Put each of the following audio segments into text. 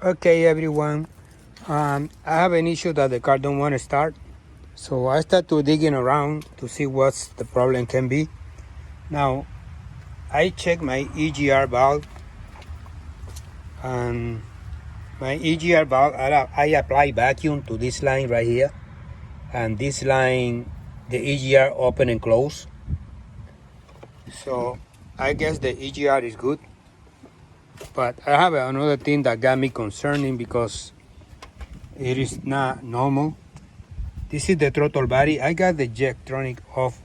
Okay, everyone. I have an issue that the car don't want to start. So I start to digging around to see what's the problem can be. Now, I check my EGR valve, and my EGR valve, I apply vacuum to this line right here. And this line, the EGR open and close. So I guess the EGR is good. But I have another thing that got me concerning because it is not normal. This is the throttle body. I got the Jectronic off.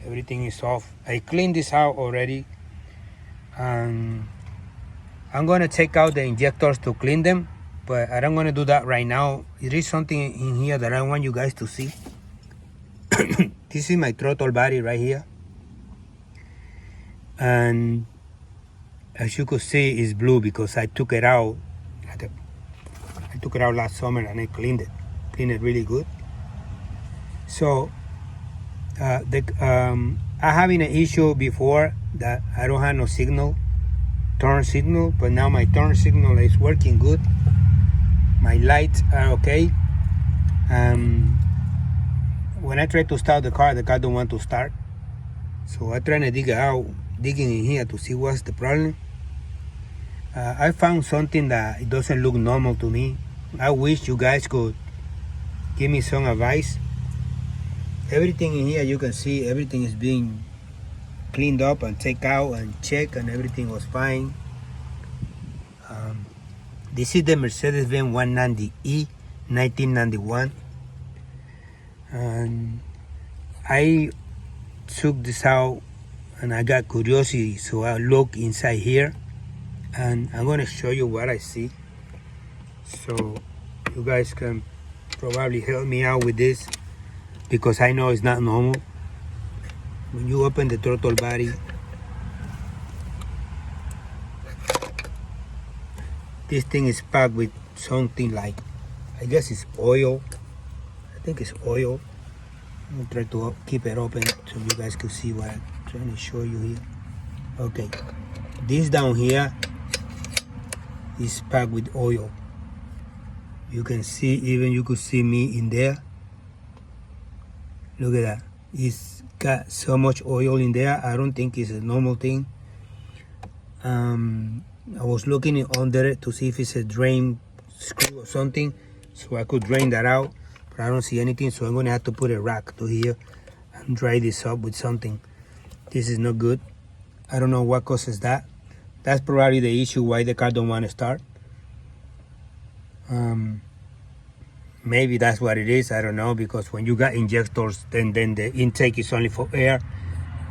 Everything is off. I cleaned this out already. And I'm going to take out the injectors to clean them. But I don't want to do that right now. There is something in here that I want you guys to see. This is my throttle body right here. And as you could see, it's blue because I took it out. I took it out last summer and I cleaned it really good. So I having an issue before that I don't have no signal, turn signal, but now my turn signal is working good. My lights are okay. When I try to start the car don't want to start. So I try to digging in here to see what's the problem. I found something that it doesn't look normal to me. I wish you guys could give me some advice. Everything in here, you can see everything is being cleaned up and take out and check, and everything was fine. This is the Mercedes-Benz 190e 1991. And I took this out and I got curiosity, so I look inside here and I'm going to show you what I see. So you guys can probably help me out with this because I know it's not normal. When you open the throttle body, this thing is packed with something like, I guess it's oil. I think it's oil. I'm gonna try to keep it open so you guys can see what I'm trying to show you here. Okay, this down here is packed with oil. You can see, even you could see me in there. Look at that. It's got so much oil in there. I don't think it's a normal thing. I was looking under it to see if it's a drain screw or something, so I could drain that out, but I don't see anything, so I'm gonna have to put a rack to here and dry this up with something. This is not good. I don't know what causes that. That's probably the issue why the car don't want to start. Maybe that's what it is. I don't know, because when you got injectors, then the intake is only for air.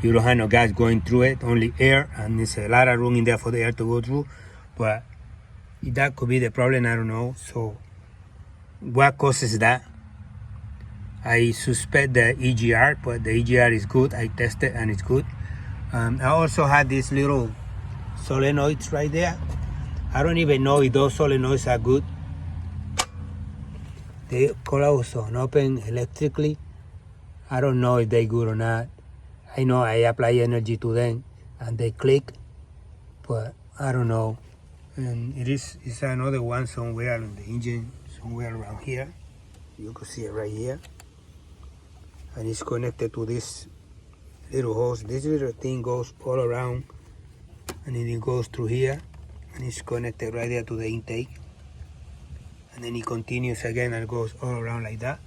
You don't have no gas going through it, only air, and there's a lot of room in there for the air to go through. But that could be the problem, I don't know. So what causes that? I suspect the EGR, but the EGR is good. I tested and it's good. I also had these little solenoids right there. I don't even know if those solenoids are good. They close and open electrically. I don't know if they're good or not. I know I apply energy to them and they click, but I don't know. And it's another one somewhere on the engine, somewhere around here. You can see it right here. And it's connected to this little hose. This little thing goes all around and then it goes through here and it's connected right there to the intake. And then it continues again and goes all around like that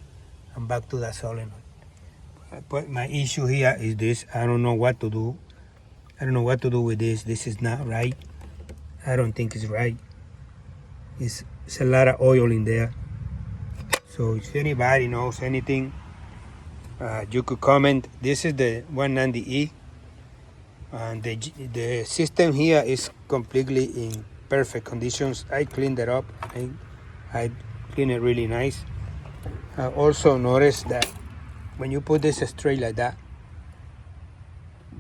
and back to that solenoid. But my issue here is this. I don't know what to do. I don't know what to do with this. This is not right. I don't think it's right. It's a lot of oil in there. So if anybody knows anything, you could comment. This is the 190e. And the system here is completely in perfect conditions. I cleaned it up. I cleaned it really nice. I also noticed that when you put this straight like that,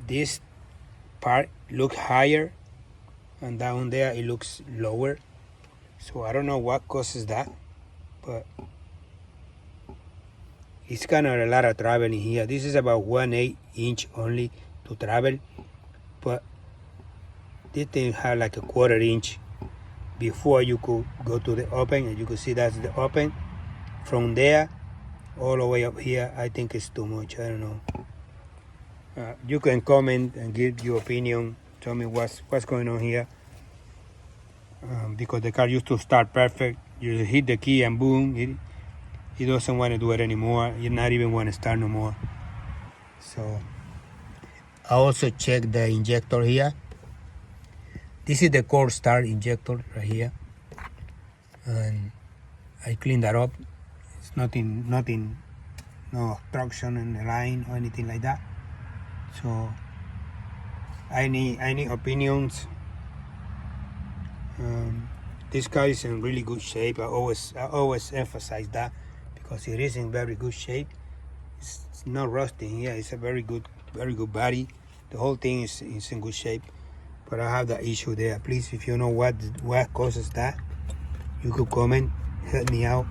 this part looks higher and down there it looks lower. So I don't know what causes that, but it's kind of a lot of traveling here. This is about 1/8 inch only to travel, but this thing has like a 1/4 inch before you could go to the open, and you could see that's the open. From there all the way up here, I think it's too much. I don't know. You can comment and give your opinion. Tell me what's going on here. Because the car used to start perfect. You hit the key and boom, it doesn't want to do it anymore. You not even want to start no more. So I also check the injector here. This is the cold start injector right here, and I clean that up. It's nothing, no obstruction in the line or anything like that. So I need opinions. This car is in really good shape. I always emphasize that because it is in very good shape. It's not rusting here. It's a very good body. The whole thing is in good shape. But I have that issue there. Please, if you know what causes that, you could comment, help me out.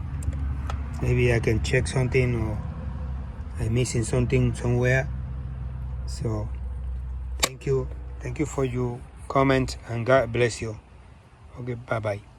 Maybe I can check something, or I'm missing something somewhere. So thank you for your comment, and God bless you. Okay, bye-bye.